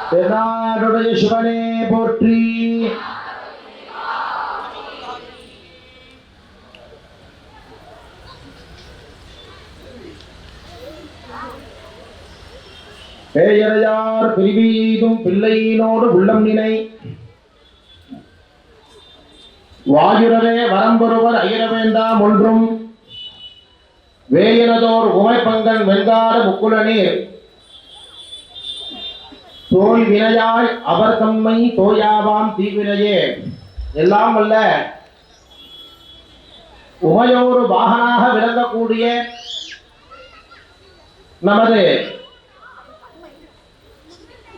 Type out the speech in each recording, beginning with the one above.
தென்னாடுடைய சிவனே போற்றி. பேயறையார் பிரிவீதும் பிள்ளையினோடு உள்ளம் நினை வாயுரவே வரம்பொருவர் அயர வேண்டாம் ஒன்றும் வேயனதோர் உமைப்பங்கன் வெண்கார முக்குல நீர் தோல் வினையாய் அவர் தம்மை தோயாவாம் தீவினையே. எல்லாம் வல்ல உமையோரு வாகனாக விளங்கக்கூடிய நமது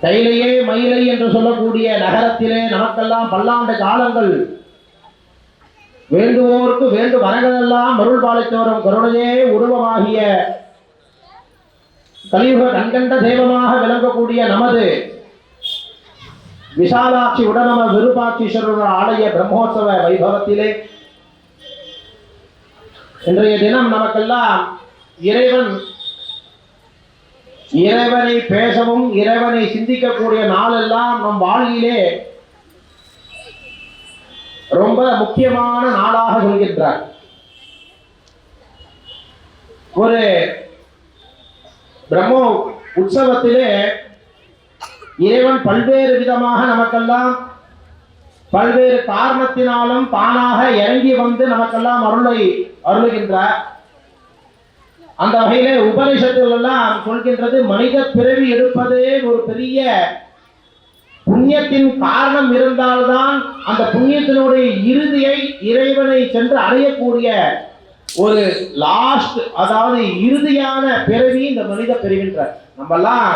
கையிலேயே மயிலை என்று சொல்லக்கூடிய நகரத்திலே நமக்கெல்லாம் பல்லாண்டு காலங்கள் வேண்டுவோருக்கு வேண்டு வரங்களெல்லாம் அருள் பாலித்து வரும் கருணையே உருவமாகிய கலியுக கண்கண்ட தெய்வமாக விளங்கக்கூடிய நமது விசாலாட்சி உடனம விருபாட்சீஸ்வரர் ஆலய பிரம்மோற்சவ வைபவத்திலே இன்றைய தினம் நமக்கெல்லாம் இறைவனை பேசவும் இறைவனை சிந்திக்கக்கூடிய நாளெல்லாம் நம் வாழ்விலே ரொம்ப முக்கியமான நாளாக சொல்கின்றார். ஒரு பிரம்ம உற்சவத்திலே இறைவன் பல்வேறு விதமாக நமக்கெல்லாம் பல்வேறு காரணத்தினாலும் தானாக இறங்கி வந்து நமக்கெல்லாம் அருளுகின்றார். அந்த வகையிலே உபனிஷத்துகள் எல்லாம் சொல்கின்றது, மனித பிறவி எடுப்பதே ஒரு பெரிய புண்ணியத்தின் காரணம் இருந்தால்தான் அந்த புண்ணியத்தினுடைய இறுதியை இறைவனை சென்று அடையக்கூடிய ஒரு லாஸ்ட், அதாவது இறுதியான பிறவி இந்த மனித பிறவின்ற. நம்மெல்லாம்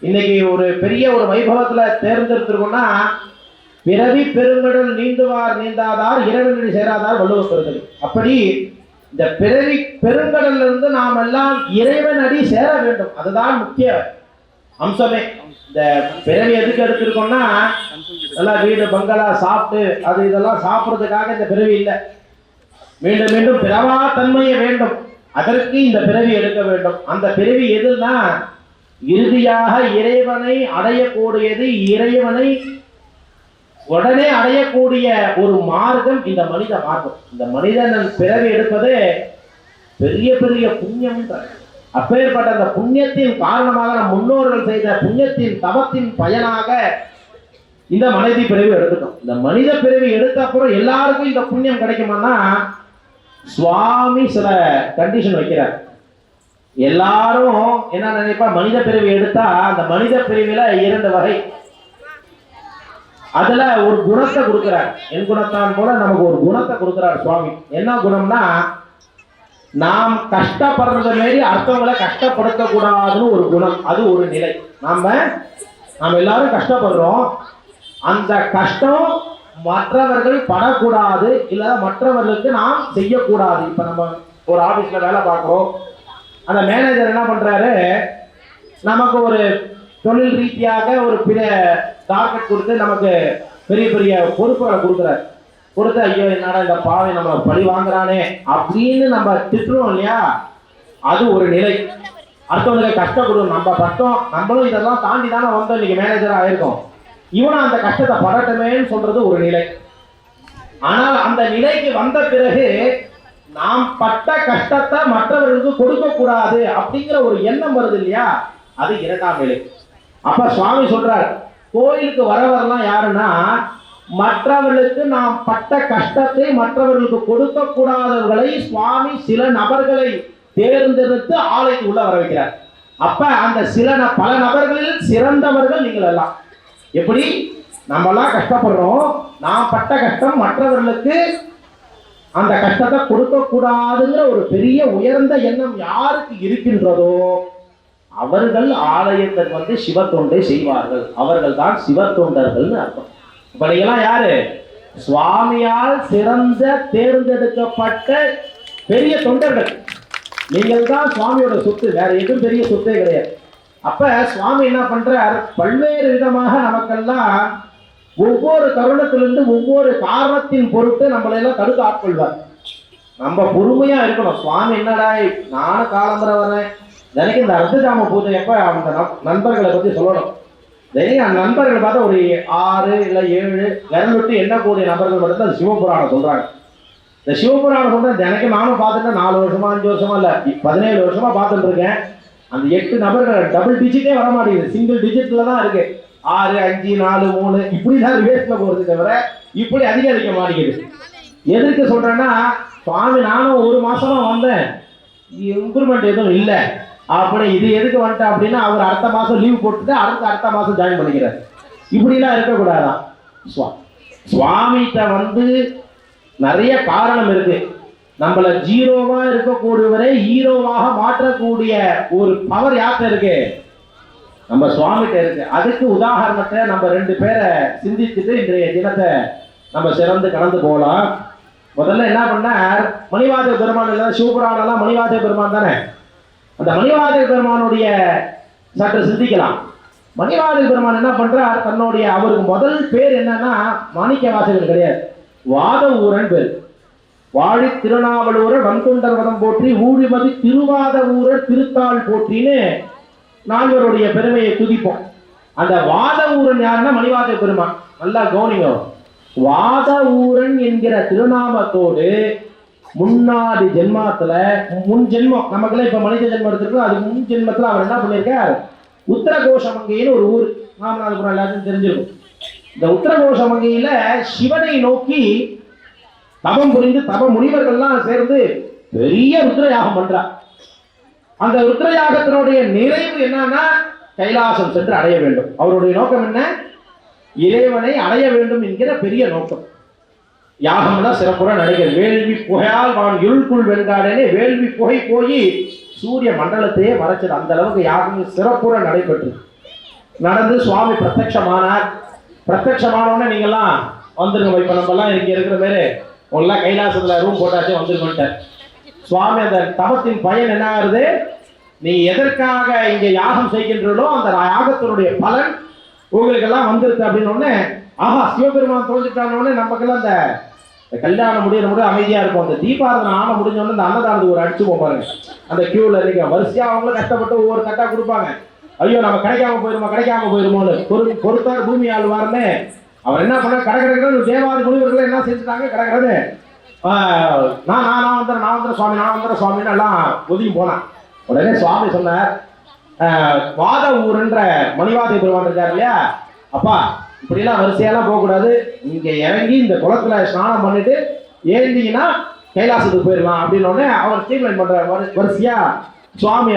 இன்னைக்கு ஒரு பெரிய ஒரு வைபவத்துல தேர்ந்தெடுத்திருக்கோம்னா, பிறவி பெருங்கடல் நீந்துவார் நீந்தாதார் இறைவனடி சேராதார் வள்ளுவர் பெறுதல். அப்படி இந்த பிறவி பெருங்கடல்ல இருந்து நாம் எல்லாம் இறைவன் அடி சேர வேண்டும். அதுதான் முக்கிய அம்சமே. இந்த பிறவி எதுக்கு எடுத்திருக்கோம்னா, நல்லா வீடு பங்களா சாப்பிட்டு அது இதெல்லாம் சாப்பிட்றதுக்காக இந்த பிறவி இல்லை. மீண்டும் மீண்டும் பிறவா தன்மையை வேண்டும், அதற்கு இந்த பிறவி எடுக்க வேண்டும். அந்த பிறவி எதுனா இறுதியாக இறைவனை அடையக்கூடியது, இறைவனை உடனே அடையக்கூடிய ஒரு மார்க்கம் இந்த மனித மார்க்கம். இந்த மனிதன் பிறவி எடுப்பது பெரிய பெரிய புண்ணியம். அப்பேற்பட்ட அந்த புண்ணியத்தின் காரணமாக நம் முன்னோர்கள் செய்த புண்ணியத்தின் தவத்தின் பயனாக இந்த மனித பிறவி எடுத்துட்டோம். இந்த மனித பிறவி எடுத்த அப்புறம் எல்லாருக்கும் இந்த புண்ணியம் கிடைக்குமானா, சுவாமி சில கண்டிஷன் வைக்கிறார். எல்லாரும் என்ன நினைப்பா, மனித பிறவி எடுத்தா அந்த மனித பிறவில 2 வகை. அதுல ஒரு குணத்தை கொடுக்கிறார். என் குணத்தான் போல நமக்கு ஒரு குணத்தை கொடுக்கிறார் சுவாமி. என்ன குணம்னா, நாம் கஷ்டப்படுறத மாரி அடுத்தவங்களை கஷ்டப்படுத்த கூடாதுன்னு ஒரு குணம். அது ஒரு நிலை. நாம் எல்லாரும் கஷ்டப்படுறோம், அந்த கஷ்டம் மற்றவர்கள் படக்கூடாது, இல்ல மற்றவர்களுக்கு நாம் செய்யக்கூடாது. இப்ப நம்ம ஒரு ஆபீஸ்ல வேலை பார்க்கிறோம், அந்த மேனேஜர் என்ன பண்றாரு, நமக்கு ஒரு தொழில் ரீதியாக ஒரு பிற டார்கெட் கொடுத்து நமக்கு பெரிய பெரிய பொறுப்புகளை கொடுக்குறாரு. கொடுத்து ஐயோ என்னடா இந்த பாவை நம்ம பழி வாங்குறானே அப்படின்னு நம்ம திட்டுறோம் இல்லையா, அது ஒரு நிலை. அடுத்தவங்களுக்கு கஷ்டம் கொடுக்கும், நம்ம பட்டம் நம்மளும் இதெல்லாம் தாண்டி தானே வந்தோம், இன்னைக்கு மேனேஜரா ஆயிருக்கோம், இவனும் அந்த கஷ்டத்தை படட்டுமேன்னு சொல்றது ஒரு நிலை. ஆனால் அந்த நிலைக்கு வந்த பிறகு நாம் பட்ட கஷ்டத்தை மற்றவர்களுக்கு கொடுக்க கூடாது அப்படிங்கிற ஒரு எண்ணம் வருது இல்லையா, அது 2ஆம் நிலை. அப்ப சுவாமி சொல்றார், கோயிலுக்கு வரவரெல்லாம் யாருன்னா, மற்றவர்களுக்கு நாம் பட்ட கஷ்டத்தை மற்றவர்களுக்கு கொடுக்க கூடாதவர்களை சுவாமி சில நபர்களை தேர்ந்தெடுத்து ஆலயத்துக்கு உள்ள வர வைக்கிறார். அப்ப அந்த பல நபர்களில் சிறந்தவர்கள் நீங்கள் எல்லாம். எப்படி நம்ம எல்லாம் கஷ்டப்படுறோம், நாம் பட்ட கஷ்டம் மற்றவர்களுக்கு அந்த கஷ்டத்தை கொடுக்க கூடாதுங்கிற ஒரு பெரிய உயர்ந்த எண்ணம் யாருக்கு இருக்கின்றதோ அவர்கள் ஆலயத்தில் வந்து சிவ தொண்டை செய்வார்கள். அவர்கள் தான் சிவ தொண்டர்கள் அர்த்தம். இப்ப நீங்கெல்லாம் யாரு, சுவாமியால் சிறந்த தேர்ந்தெடுக்கப்பட்ட பெரிய தொண்டர்கள். நீங்கள் தான் சுவாமியோட சொத்து, வேற எதுவும் பெரிய சொத்தே கிடையாது. அப்ப சுவாமி என்ன பண்றார், பல்வேறு விதமாக நமக்கெல்லாம் ஒவ்வொரு தருணத்திலிருந்து ஒவ்வொரு காரணத்தின் பொருட்டு நம்மளெல்லாம் தடுத்து ஆட்கொள்வார். நம்ம பொறுமையா இருக்கணும். சுவாமி என்னடா நானும் காலம்புற வரேன், தினைக்கும் இந்த அர்த்தஜாம பூஜை எப்ப அந்த நண்பர்களை பத்தி சொல்லணும். தினைக்கும் அந்த நண்பர்களை பார்த்தா ஒரு 6 இல்லை 7 விரல் விட்டு எண்ணக்கூடிய நபர்கள் மட்டும் தான் சிவபுராணம் சொல்றாங்க. இந்த சிவபுராணம் சொல்ற தினைக்கும் நானும் பார்த்துட்டேன். 4 வருஷமா 5 வருஷமா இல்ல 17 வருஷமா பார்த்துட்டு இருக்கேன். அந்த 8 நபர்கள் டபுள் டிஜிட்டே வர மாட்டேங்குது, சிங்கிள் டிஜிட்ல தான் இருக்கு. 6, 5, 4, 3 இப்படிதான் ரிவேஸ்ல போறது தவிர இப்படி அதிகரிக்க மாட்டேங்குது. எதுக்கு சொல்றேன்னா, சுவாமி நானும் 1 மாசமா வந்தேன், இம்ப்ரூவ்மெண்ட் எதுவும் இல்லை அப்படி. இது எதுக்கு வந்துட்டேன் அப்படின்னா, அவர் அடுத்த மாசம் லீவ் போட்டுட்டு அடுத்த மாசம் ஜாயின் பண்ணிக்கிறார். இப்படிலாம் இருக்கக்கூடாதான். சுவாமிகிட்ட வந்து நிறைய காரணம் இருக்கு. நம்மள ஜீரோவா இருக்கக்கூடியவரை ஹீரோவாக மாற்றக்கூடிய ஒரு பவர் யார்கிட்ட இருக்கு? நம்ம சுவாமிகிட்ட இருக்கு. அதுக்கு உதாரணத்தை நம்ம 2 பேரை சிந்திச்சுட்டு இன்றைய தினத்தை நம்ம சிறந்து கடந்து போகலாம். முதல்ல என்ன பண்ணார், மணிவாசக பெருமான் இல்லை, சிவபுராணம்லாம் மணிவாசக பெருமான் தானே. அந்த மணிவாசக பெருமானுடைய சற்று சிந்திக்கலாம். மணிவாசக பெருமான் என்ன பண்றார், தன்னுடைய அவருக்கு முதல் பேர் என்னன்னா மாணிக்க வாசகர் கிடையாது, வாத ஊரன் பேர். வாழி திருநாவலூரர் வன்கொண்டர் வதம் போற்றி ஊழிமதி திருவாத ஊரர் திருத்தாள் போற்றின்னு 4 பெருமையை துதிப்போம். அந்த வாத ஊரன் யாருன்னா மணிவாசக பெருமான். நல்லா கவனிங்க, வாத ஊரன் என்கிற திருநாமத்தோடு முன்னாடி ஜென்மத்துல முன் ஜென்மம் நமக்குள்ள இப்ப மனித ஜென்மம் எடுத்துருக்கோம், அது முன் ஜென்மத்துல அவர் என்ன பண்ணியிருக்கார், உத்தரகோஷமங்கைன்னு ஒரு ஊர் ராமநாதபுரம் எல்லாத்தையும் தெரிஞ்சிருக்கும். இந்த உத்தரகோஷமங்கையில சிவனை நோக்கி தபம் புரிந்து தப முனிவர்கள்லாம் சேர்ந்து பெரிய ருத்ரயாகம் பண்றார். அந்த ருத்ரயாகத்தினுடைய நிறைவு என்னன்னா கைலாசம் சென்று அடைய வேண்டும். அவருடைய நோக்கம் என்ன, இறைவனை அடைய வேண்டும் என்கிற பெரிய நோக்கம். யாகம்லாம் சிறப்புற நடைகள். வேள்வி புகையால் வான் இருள்குள் வென்றாடனே வேள்வி புகை போய் சூரிய மண்டலத்தையே மறைச்சது. அந்த அளவுக்கு யாகம் சிறப்புற நடைபெற்று நடந்து சுவாமி பிரத்யட்சமானார். பிரத்யட்சமானோடனே நீங்கெல்லாம் வந்துருங்க, இப்ப நம்ம எல்லாம் இங்க இருக்கிற பேரு உங்களெல்லாம் கைலாசத்துல ரூம் போட்டாச்சே வந்துருங்க. சுவாமி அந்த தபத்தின் பயன் என்ன ஆகுது, நீ எதற்காக இங்க யாகம் செய்கின்றோ அந்த யாகத்தினுடைய பலன் உங்களுக்கு எல்லாம் வந்துருக்கு அப்படின்னு ஒண்ணு. ஆஹா, சிவபெருமான் தோன்றிட்டானோடனே நமக்கெல்லாம் அந்த கல்யாணம் முடிய அமைதியா இருக்கும். அந்த தீபாராதனை ஆன முடிஞ்சோன்னு அந்த அன்னதானத்துக்கு ஒரு அடிச்சு போப்பாருங்க. அந்த கியூல இருக்க வரிசையா அவங்களும் கஷ்டப்பட்டு ஒவ்வொரு கட்டா கொடுப்பாங்க. ஐயோ நம்ம கிடைக்காம போயிருமோன்னு பொறுத்தார் பூமி ஆழ்வார்னு அவர் என்ன பண்ண கடற்கரை தேவாதி முனிவர்கள் என்ன செஞ்சுட்டாங்க, கடற்கரை நான் வந்துடுறேன் சுவாமின்னு எல்லாம் ஒதுங்கி போனான். உடனே சுவாமி சொன்னார், வாத ஊருன்ற மணிவாசக பெருமான் இருக்காரு இல்லையா, அப்பா இப்படிலாம் வரிசையெல்லாம் போகக்கூடாது, இங்க இறங்கி இந்த குளத்துல ஸ்நானம் பண்ணிட்டு ஏறிந்தீங்கன்னா கைலாசத்துக்கு போயிடலாம் அப்படின்னு உடனே அவர் ஸ்டீட்மெண்ட் பண்ற வரிசையா சுவாமி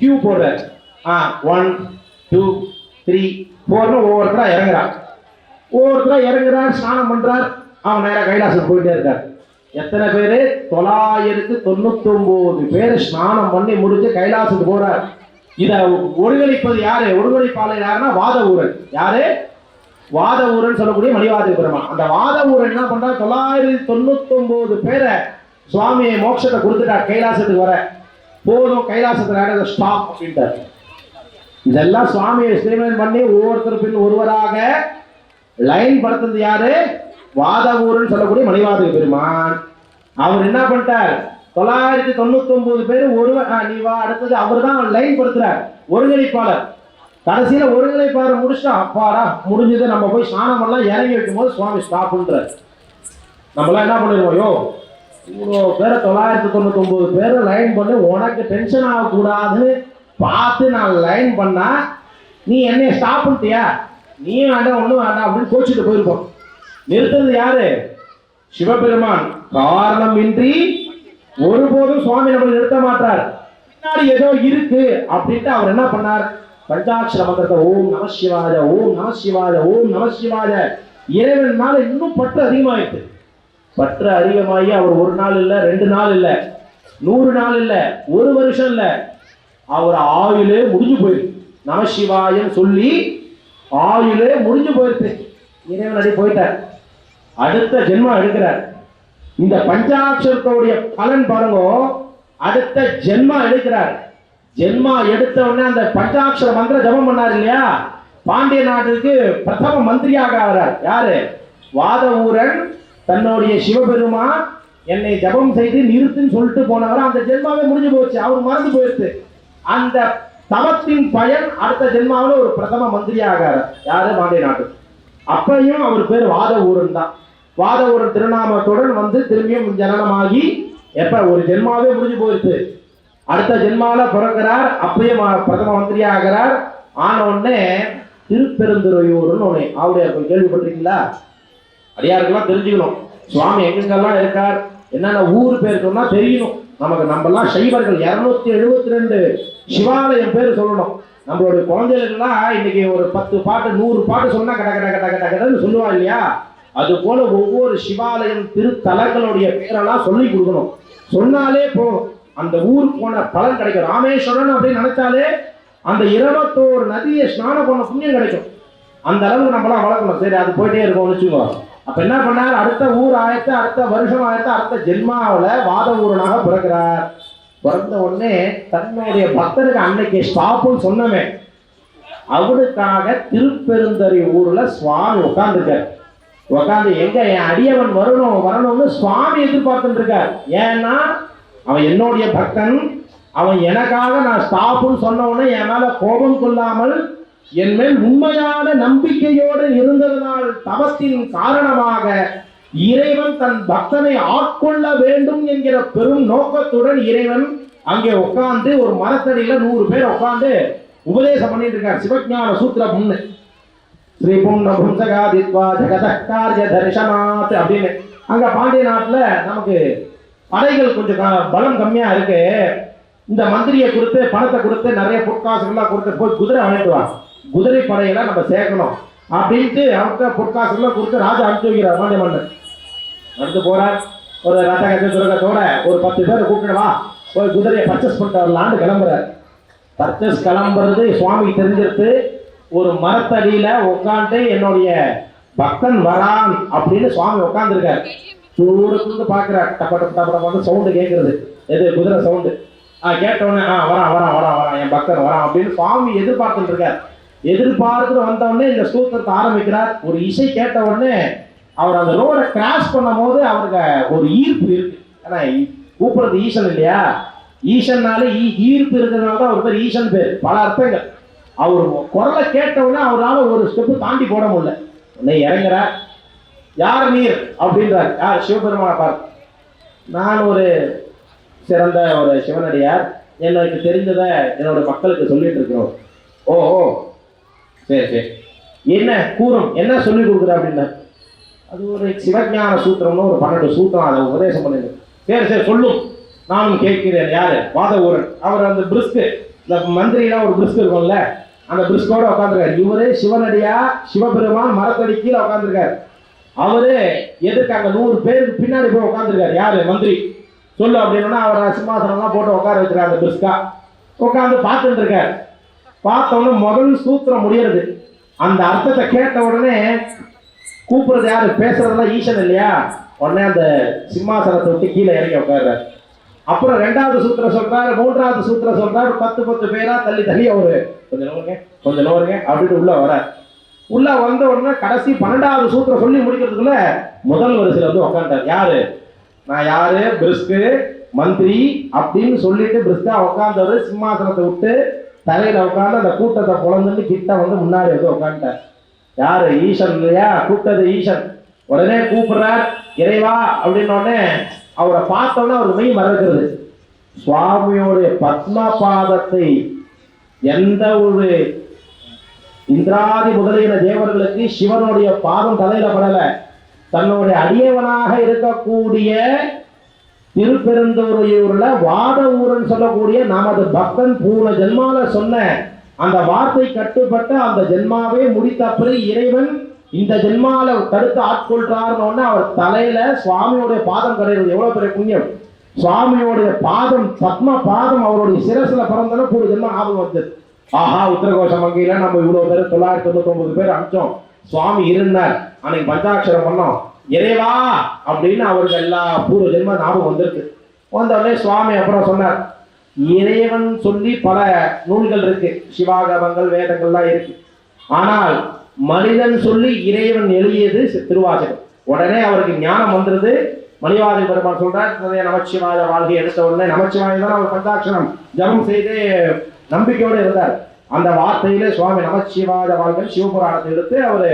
கியூ போடுறார். 1 2 3 4 ஒவ்வொருத்தரா இறங்குறார், ஸ்நானம் பண்றார். அவன் நேரம் கைலாசத்துக்கு போயிட்டே இருக்கார். எத்தனை பேரு, 999 பேர் ஸ்நானம் பண்ணி முடிச்சு கைலாசத்துக்கு போறார். இத ஒருங்கிணைப்பது யாரு, ஒருங்கிணைப்பாளர் யாருன்னா வாத ஊரன். யாரு, வாத ஊரன் சொல்லக்கூடிய மணிவாசக பெருமான். அந்த வாத ஊரன் என்ன பண்றா, 999 பேரை சுவாமியை மோட்சத்தை கொடுத்துட்டார். கைலாசத்துக்கு வர போதும், கைலாசத்துல ஸ்டாப் அப்படின்ட்டார். இதெல்லாம் சுவாமியை ஸ்ரீமன் பண்ணி ஒவ்வொருத்தர் பின் ஒருவராக லைன் படுத்துறது யாரு, வாத ஊரன் சொல்லக்கூடிய மணிவாசக பெருமான். அவர் என்ன பண்ணிட்டார், 999 பேர் ஒருவர் நீ வா அடுத்தது அவர் தான் லைன் படுத்துறார், ஒருங்கிணைப்பாளர். கடைசியில ஒருங்கிணைப்பாளர் முடிச்சா அப்பாடா முடிஞ்சது, நம்ம போய் ஸ்நானம் பண்ணலாம் இறங்கி வைக்கும் போது சுவாமி ஸ்டாப் பண்றாரு. நம்மளாம் என்ன பண்ணிடுவோம், யோ இவ்வளோ பேரை 999 பேரை லைன் பண்ணி உனக்கு டென்ஷன் ஆகக்கூடாதுன்னு பார்த்து நான் லைன் பண்ணா நீ என்னைய ஸ்டாப் பண்ணிட்டியா, நீயும் வேண்டாம் ஒன்றும் வேண்டாம் அப்படின்னு கோச்சிட்டு போயிருப்போம். நிறுத்தது யாரு, சிவபெருமான். காரணம் இன்றி ஒருபோதும் சுவாமி நம்மளை நிறுத்த மாட்டார். பின்னாடி ஏதோ இருக்கு அப்படின்ட்டு அவர் என்ன பண்ணார், பஞ்சாட்சர மந்திரத்தை ஓம் நம சிவாய ஓம் நம சிவாய ஓம் நம சிவாய. இறைவன் மேல இன்னும் பற்று அதிகமாயிட்டு, பற்று அதிகமாகி அவர் 1 நாள் இல்ல 2 நாள் இல்ல 100 நாள் இல்ல 1 வருஷம் இல்ல, அவர் ஆயுளே முடிஞ்சு போயிருக்கு. நமசிவாயன்னு சொல்லி ஆயுளே முடிஞ்சு போயிருக்கு. இறைவன் அடி போயிட்டார், அடுத்த ஜென்மம் எடுக்கிறார். இந்த பஞ்சாட்சரத்தோடைய பலன் பாருங்க, அடுத்த ஜென்மா எடுக்கிறார். ஜென்மா எடுத்த உடனே அந்த பஞ்சாட்சர மந்திர ஜபம் பண்ணார் இல்லையா, பாண்டிய நாட்டுக்கு பிரதம மந்திரியாக ஆகிறார். யாரு, வாத ஊரன். தன்னுடைய சிவபெருமான் என்னை ஜபம் செய்து நிறுத்துன்னு சொல்லிட்டு போனவர் அந்த ஜென்மாவே முடிஞ்சு போச்சு, அவர் மறந்து போயிடுச்சு. அந்த தவத்தின் பயன் அடுத்த ஜென்மாவில் ஒரு பிரதம மந்திரியாகார். யாரு? பாண்டிய நாட்டு. அப்பையும் அவர் பேர் வாத ஊரன் தான். வாத ஊரன் திருநாமத்துடன் வந்து திரும்பியும் ஜனனமாகி எப்ப ஒரு ஜென்மாவே முடிஞ்சு போயிடுச்சு. அடுத்த ஜென்மாவில பிறக்கிறார். அப்பயும் பிரதம மந்திரியா ஆகிறார். ஆன உடனே திருப்பெருந்துறையூர்னு ஒண்ணு அவருடைய கேள்விப்பட்டிருக்கீங்களா? அடியாருக்கெல்லாம் தெரிஞ்சுக்கணும் சுவாமி எங்கெங்கெல்லாம் இருக்கார், என்னென்ன ஊர் பேர் சொன்னா தெரியணும் நமக்கு. நம்மலாம் சைவர்கள் 272 சிவாலயம் பேர் சொல்லணும். நம்மளுடைய குழந்தைகளுக்கெல்லாம் இன்னைக்கு ஒரு 10 பாட்டு 100 பாட்டு சொன்னா கட கட கட கட கடன்னு சொல்லுவா இல்லையா? அது போல ஒவ்வொரு சிவாலயம் திருத்தலங்களுடைய பேரெல்லாம் சொல்லி கொடுக்கணும். சொன்னாலே போதும் அந்த ஊர் போன பலன் கிடைக்கும். ராமேஸ்வரன் அப்படின்னு நினைச்சாலே அந்த 21 நதியை ஸ்நானம் பண்ண புண்ணியம் கிடைக்கும். அந்த அளவுக்கு நம்மளாம் வளர்க்கணும். சரி, அது போயிட்டே இருக்கோம் வச்சுக்கோ. அப்ப என்ன பண்ணார்? அடுத்த ஊர் ஆயத்த, அடுத்த வருஷம் ஆயத்த, அடுத்த ஜென்மாவில வாத ஊரனாக பிறக்கிறார். பிறந்த உடனே தன்னுடைய பக்தருக்கு அன்னைக்கு ஸ்டாப்புன்னு சொன்னமே அவனுக்காக திருப்பெருந்தறி ஊர்ல சுவாமி உட்கார்ந்துருக்கார். உட்காந்து எங்க என் அடியவன் வரணும் வரணும்னு சுவாமி எதிர்பார்த்துட்டு இருக்கார். ஏன்னா அவன் என்னுடைய பக்தன், அவன் எனக்காக நான் ஸ்டாப்புன்னு சொன்ன உடனே என் மேல கோபம் கொள்ளாமல் என் மேல் உண்மையான நம்பிக்கையோடு இருந்ததனால் தவத்தின் காரணமாக இறைவன் தன் பக்தனை ஆட்கொள்ள வேண்டும் என்கிற பெரும் நோக்கத்துடன் இறைவன் அங்கே உட்கார்ந்து ஒரு மரத்தடியில 100 பேர் உட்கார்ந்து உபதேசம் பண்ணிட்டு இருக்கார். சிவஞான சூத்திரம் முன்னு ஸ்ரீ பும்சகாதித்வா ஜெகதக்காரிய தரிசனாத் அப்படின்னு. அங்க பாண்டிய நாட்டுல நமக்கு படைகள் கொஞ்சம் பலம் கம்மியா இருக்கு. இந்த மந்திரியை கொடுத்து பணத்தை கொடுத்து நிறைய பொற்காசுகள்லாம் கொடுத்து போய் குதிரை வாங்கிடுவாங்க. குதிரை படையெல்லாம் நம்ம சேர்க்கணும் அப்படின்ட்டு அவர்கிட்ட பொற்காசுகள்லாம் கொடுத்து ராஜா அனுப்பிச்சு வைக்கிறார். பாண்டிய மன்னன் நடந்து போறார். ஒரு ரத்த கஜ துரகத்தோட ஒரு 10 பேரை கூப்பிடுவா போய் குதிரையை பர்ச்சேஸ் பண்ணிட்டு வரலான்னு கிளம்புறார். பர்ச்சேஸ் கிளம்புறது சுவாமிக்கு தெரிஞ்சிருத்து. ஒரு மரத்தடியில உட்காந்து என்னுடைய பக்தன் வரான் அப்படின்னு சுவாமி உட்காந்துருக்காரு. தூரத்துலேருந்து பார்க்குறார். டப்ப டப்ப டப்ப வந்து சவுண்டு கேட்கறது. எது? குதிரை சவுண்டு. கேட்டவுடனே வரான் வரான் வரான் வரான் என் பக்தன் வரான் அப்படின்னு சுவாமி எதிர்பார்த்துட்டு இருக்கார். எதிர்பார்த்து வந்தவுடனே இந்த ஸ்தோத்திரத்தை ஆரம்பிக்கிறார். ஒரு இசை கேட்ட உடனே அவர் அந்த ரோடை கிராஸ் பண்ணும் போது அவருக்கு ஒரு ஈர்ப்பு இருக்கு. ஏன்னா கூப்பிடுறது ஈசன் இல்லையா? ஈசன்னாலே ஈர்ப்பு இருக்கிறதுனால தான் அவர் பேர் ஈசன் பேர். பல அர்த்தங்கள். அவர் குரலை கேட்டவுடனே அவரால் ஒரு ஸ்டெப்பு தாண்டி போட முடியல. உடனே இறங்குறார். யார் நீர் அப்படின்றார். யார்? சிவபெருமான பார். நான் ஒரு சிறந்த ஒரு சிவனடியார், எனக்கு தெரிஞ்சதை என்னோட மக்களுக்கு சொல்லிட்டு இருக்கிறோம். ஓ ஓ சரி சரி, என்ன கூறும், என்ன சொல்லி கொடுக்குற அப்படின்னா, அது ஒரு சிவஞான சூத்திரம்னு ஒரு 12 சூத்திரம் அதை உபதேசம் பண்ணிடு. சரி சரி சொல்லும், நானும் கேட்கிறேன். யாரு? வாத ஊரன். அவர் அந்த பிரிஸ்கு, இந்த மந்திரிலாம் ஒரு பிரிஸ்கு இருக்கும்ல, அந்த பிரிஸ்கோட உட்காந்துருக்காரு. இவரு சிவனடியா சிவபெருமான் மரத்தடி கீழே உட்காந்துருக்காரு. அவரு எதுக்கு அங்க 100 பேருக்கு பின்னாடி போய் உட்காந்துருக்காரு. யாரு? மந்திரி. சொல்லு அப்படின்னா அவர் சிம்மாசனம்லாம் போட்டு உட்கார வச்சிருக்காரு. அந்த பிரிஸ்கா உட்காந்து பார்த்துட்டு இருக்காரு. பார்த்தோன்னு முதல் சூத்திரம் முடியறது. அந்த அர்த்தத்தை கேட்ட உடனே கூப்பிடுறது யாரு? பேசுறதெல்லாம் ஈசன் இல்லையா? உடனே அந்த சிம்மாசனத்தை விட்டு கீழே இறங்கி உட்கார்றாரு. அப்புறம் 2வது சூத்திரம் சொல்றாரு, 3வது சூத்திரம் சொல்றாரு. 10 பேரா தள்ளி தள்ளி அவரு கொஞ்சம் நோருங்க அப்படின்னு உள்ள வர. உள்ள வந்த உடனே கடைசி 12வது சூத்திரம் சொல்லி முடிக்கிறதுக்குள்ள முதல் வரிசையில் வந்து உட்காந்துட்டார். யாரு? நான் யாரு? பிரிஸ்கு மந்திரி அப்படின்னு சொல்லிட்டு பிரிஸ்கா உட்காந்தவர் சிம்மாசனத்தை விட்டு தலையில உட்காந்து அந்த கூட்டத்தை குழந்தைன்னு கிட்ட வந்து முன்னாடி வந்து உட்காந்துட்டார். யாரு? ஈசன் இல்லையா? கூப்பிட்டது ஈசன். உடனே கூப்பிடுறார் இறைவா அப்படின்னு. உடனே அவரை பார்த்தோன்னே அவர் மெய் மறக்கிறது. சுவாமியோடைய பத்மபாதத்தை எந்த ஒரு இந்திராதி முதலிய தேவர்களுக்கு சிவனுடைய பாதம் தலையில படல. தன்னுடைய அடியவனாக இருக்கக்கூடிய திருப்பெருந்துறையூர்ல வாத ஊரன் சொல்லக்கூடிய நமது பக்தன் பூர்ண ஜென்மால சொன்ன அந்த வார்த்தை கட்டுப்பட்டு அந்த ஜென்மாவே முடித்த பிறகு இறைவன் இந்த ஜென்மால தடுத்து ஆட்கொள்றாருன்னு அவர் தலையில சுவாமியோடைய பாதம் கிடையாது. எவ்வளவு பெரிய புண்ணியம்! சுவாமியோடைய பாதம், பத்ம பாதம் அவருடைய சிரசுல பிறந்தன பூர்ண ஜென்மா ஞாபகம் வந்தது. ஆஹா, உத்தரகோஷ வங்கியில நம்ம இவ்வளவு பேர் 999 பேர் அமிச்சோம். சுவாமி இருந்தார். அன்னைக்கு பஞ்சாட்சரம் பண்ணோம். இறைவா அப்படின்னு அவருக்கு எல்லா பூர்வ ஜென்ம ஞாபகம் வந்திருக்கு. வந்தவுடனே சுவாமி அப்புறம் சொன்னார், இறைவன் சொல்லி பல நூல்கள் இருக்கு, சிவாகமங்கள் வேதங்கள்லாம் இருக்கு. ஆனால் மனிதன் சொல்லி இறைவன் எழுதியது திருவாசகம். உடனே அவருக்கு ஞானம் வந்துருது. மணிவாதி பெருமான் சொல்றார், நமச்சிவாய வாழ்க்கை எடுத்த உடனே நமச்சிவாய தான் அவர் பஞ்சாட்சரம் ஜபம் செய்து நம்பிக்கையோடு இருந்தார். அந்த வார்த்தையிலே சுவாமி நமச்சிவாய வாழ்க்கை சிவபுராணத்தை எடுத்து அவரு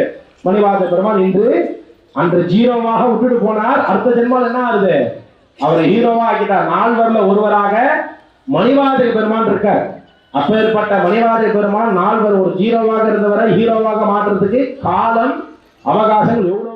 மணிவாத பெருமான் இன்று அன்று ஜீரோவாக விட்டுட்டு போனார். அடுத்த ஜென்மால் என்ன ஆகுது, அவரை ஹீரோவா ஆக்கிட்டார். நால்வர்ல ஒருவராக மணிவாத பெருமான் இருக்கார். அப்பேற்பட்ட மணிவாத பெருமான் நால்வர் ஒரு ஜீரோவாக இருந்தவரை ஹீரோவாக மாற்றுறதுக்கு காலம் அவகாசங்கள் எவ்வளவு